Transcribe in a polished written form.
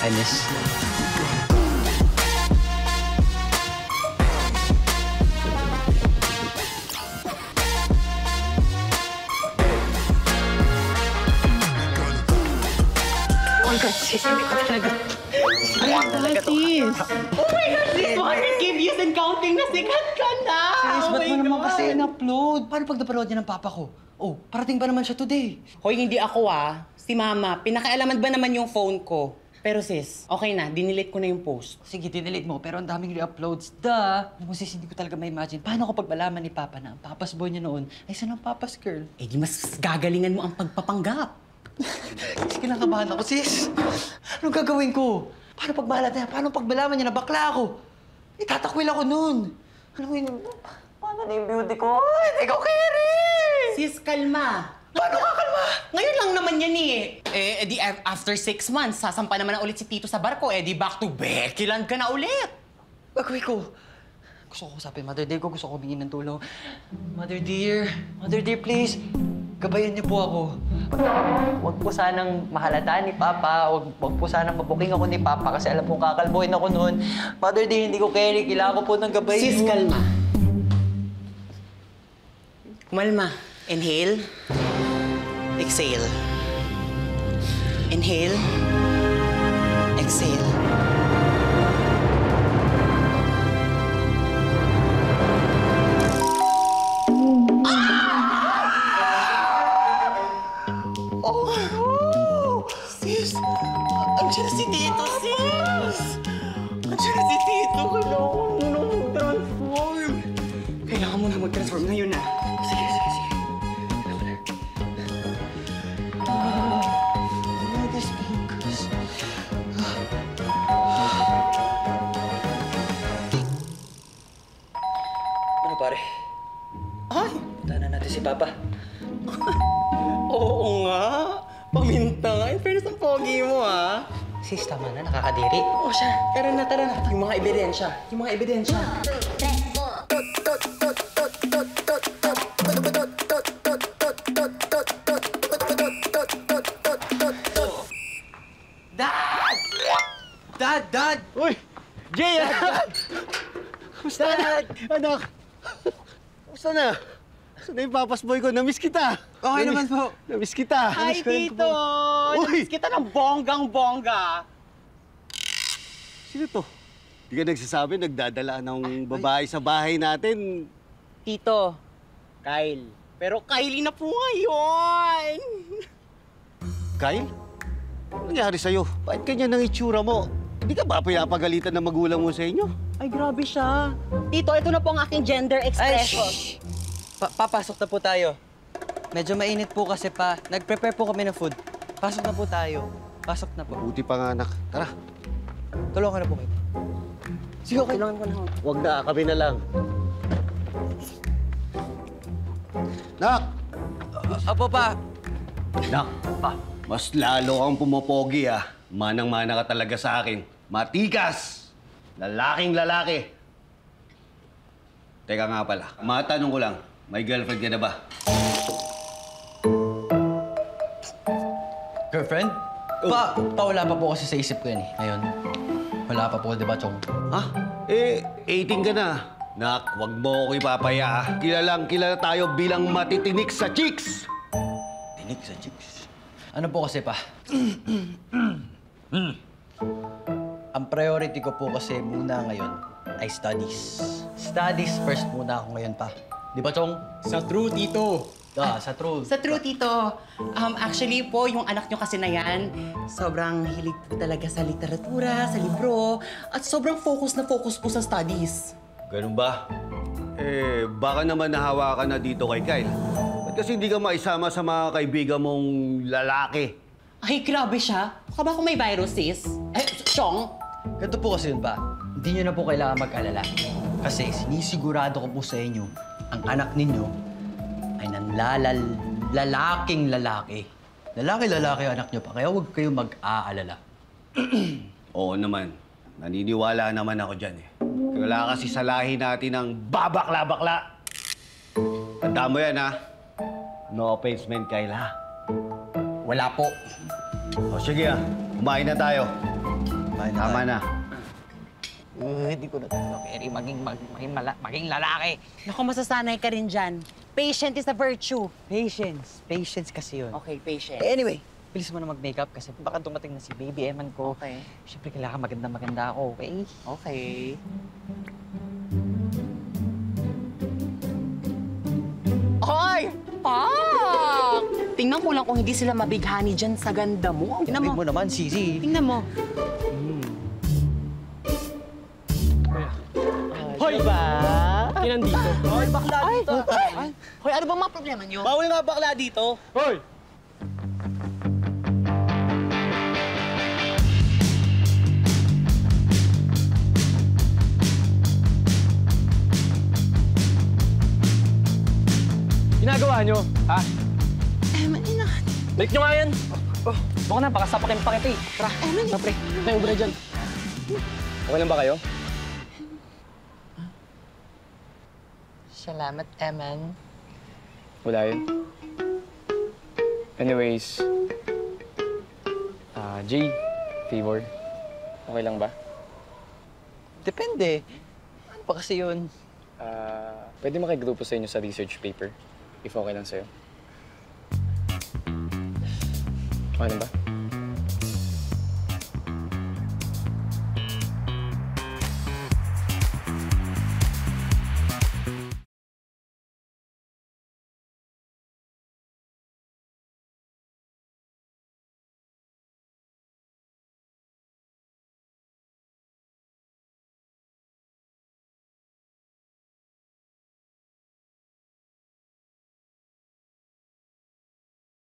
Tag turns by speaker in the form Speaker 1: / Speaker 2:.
Speaker 1: Anis.
Speaker 2: Oh my God, sis, hindi ko talaga.
Speaker 3: Sis!
Speaker 2: Oh my God, sis! 100K views and counting na sikat ka na!
Speaker 1: Sis, ba't mo naman kasi
Speaker 2: God.
Speaker 1: in-upload? Paano pag napanood niya ng papa ko? Oh, parating pa naman siya today.
Speaker 2: Hoy, hindi ako Si Mama, pinakailaman ba naman yung phone ko? Pero sis, okay na, dinilit ko na yung post.
Speaker 1: Sige, dinelete mo, pero ang daming re-uploads. Duh! Alam mo sis, hindi ko talaga ma-imagine. Paano kapag malaman ni Papa na ang papas boy niya noon ay isa ng papas girl?
Speaker 2: Eh di mas gagalingan mo ang pagpapanggap.
Speaker 1: Sis, kinakabahan ako, sis. Anong gagawin ko? Paano pag mahalat niya? Paano pag malaman niya na bakla ako? Itatakwil ako noon. Ano yun? Paano na yung beauty ko? Ay, ikaw, Keri!
Speaker 2: Sis, kalma.
Speaker 1: Paano ka kalma?
Speaker 2: Ngayon lang naman yan di after 6 months, sasampa naman na ulit si Tito sa barko. Di back to Becky Land ka na ulit.
Speaker 1: Gagawin ko. Gusto ko usapin, Mother Dear ko. Gusto ko humingi ng tulong. Mother Dear, please. Gabayan niyo po ako. Huwag po sanang mahalata ni Papa. Huwag po sanang mabuking ako ni Papa kasi alam kong kakalbuhin ako noon. Mother Dear, hindi ko carry. Kailangan ko po ng gabay.
Speaker 2: Sis, kalma. Kumalma. Inhale. Exhale. Inhale. Exhale. Oh no! Sis! Andiyan si Tito, sis! Andiyan si Tito! Kailangan mo na mag-transform! Kailangan mo na mag-transform ngayon na. Sige. This fingers.
Speaker 1: Ano pare?
Speaker 2: Ay!
Speaker 1: Puntahan na natin si Papa.
Speaker 2: Oo nga! Paminta nga. In fairness ang pogi mo, ha?
Speaker 1: Sis, tama na. Nakakadiri.
Speaker 2: Oo siya. Tara na. Yung mga ebidensya.
Speaker 1: Dad!
Speaker 3: Uy! Jay! Kumusta? Dad! Anak! Kumusta na? Saan na yung papas boy ko? Namiss kita!
Speaker 1: Okay naman po.
Speaker 3: Namiss kita!
Speaker 2: Hi,
Speaker 3: Namiss ko rin
Speaker 2: Tito!
Speaker 3: po. Uy!
Speaker 2: Namiss kita ng bonggang-bongga.
Speaker 3: Sino to? Di ka nagsasabi, nagdadala ng babae sa bahay natin.
Speaker 2: Tito, Kyle. Pero Kylie na po ngayon.
Speaker 3: Kyle? Ano nangyari sa'yo? Bakit ganyan ang itsura mo? Hindi ka ba pinapagalitan ng magulang mo sa inyo?
Speaker 2: Ay, grabe siya. Tito, ito na po ang aking gender expression.
Speaker 1: Papasok na po tayo. Medyo mainit po kasi pa. Nag-prepare po kami ng food. Pasok na po tayo. Pasok na po.
Speaker 3: Buti pa nga, anak. Tara.
Speaker 1: Tulungan na po kayo.
Speaker 2: Sige, okay. Kailangan ko na.
Speaker 3: Huwag na, kami na lang. Nak!
Speaker 1: Apo pa.
Speaker 3: Nak, mas lalo kang pumopogi, ah. Manang-mana ka talaga sa akin. Matikas! Lalaking lalaki. Teka nga pala, matanong ko lang, may girlfriend ka na ba?
Speaker 1: Girlfriend? Wala pa po kasi sa isip ko yan eh. Ngayon, wala pa po, di ba, Chong?
Speaker 3: Ha? 18 ka na. Nak, wag mo ako ipapaya, ah. Kilala tayo bilang matitinik sa chicks.
Speaker 1: Tinik sa chicks. Ano po kasi pa? Ang priority ko po kasi muna ngayon ay studies. Studies first muna ako ngayon pa. Di ba, Chong?
Speaker 2: Sa true, Tito.
Speaker 1: Sa true.
Speaker 2: Sa true, Tito. Actually po, yung anak nyo kasi na yan, sobrang hilig po talaga sa literatura, sa libro, at sobrang focus po sa studies.
Speaker 3: Ganun ba? Baka naman nahawa ka na dito kay Kyle. Ba't kasi hindi ka maisama sa mga kaibigan mong lalaki?
Speaker 2: Ay, grabe siya. Baka ba kung may virus, sis? Chong?
Speaker 1: Ganito po kasi yun pa. Hindi nyo na po kailangan mag-alala. Kasi sinisigurado ko po sa inyo, ang anak ninyo ay lalaking lalaki. Lalaki anak nyo pa, kaya huwag kayong mag-aalala.
Speaker 3: Oo naman. Naniniwala naman ako dyan eh. Wala kasi sa lahi natin ng babakla-bakla. Tanda mo yan, ha? No offense, men, Kyle, ha?
Speaker 2: Wala po.
Speaker 3: O sige, ha. Kumain na tayo. Tama na.
Speaker 2: Hindi ko na talaga carry maging lalaki.
Speaker 4: Naku, masasanay ka rin dyan. Patient is a virtue.
Speaker 1: Patience. Patience kasi yun.
Speaker 4: Okay, patient.
Speaker 1: Anyway, bilis mo na mag-makeup kasi baka dumating na si baby Eman ko.
Speaker 4: Okay.
Speaker 1: Siyempre, kailangan maganda ako, okay?
Speaker 4: Okay. Hoy! Pak! Tingnan ko lang kung hindi sila mabighani dyan sa ganda mo. Tingnan
Speaker 1: Tingnan
Speaker 4: mo.
Speaker 1: mo naman, Sisi.
Speaker 4: Tingnan mo.
Speaker 2: Hoy! Ba?
Speaker 5: Kinandito.
Speaker 2: Hoy, bakla dito.
Speaker 4: Hoy, ano bang mga problema niyo?
Speaker 2: Bawal nga bakla dito.
Speaker 5: Hoy! Ginagawa nyo, ha? Balik nyo nga yan! Baka na, baka sapakin pa kita eh. Tara, tara pre. May ubra dyan. Okay lang ba kayo?
Speaker 4: Salamat, Eman.
Speaker 5: Wala yun. Anyways, Jay, favor. Okay lang ba?
Speaker 1: Depende. Ano pa kasi yun?
Speaker 5: Pwede makigrupo sa inyo sa research paper, if okay lang sa'yo. Okay lang ba?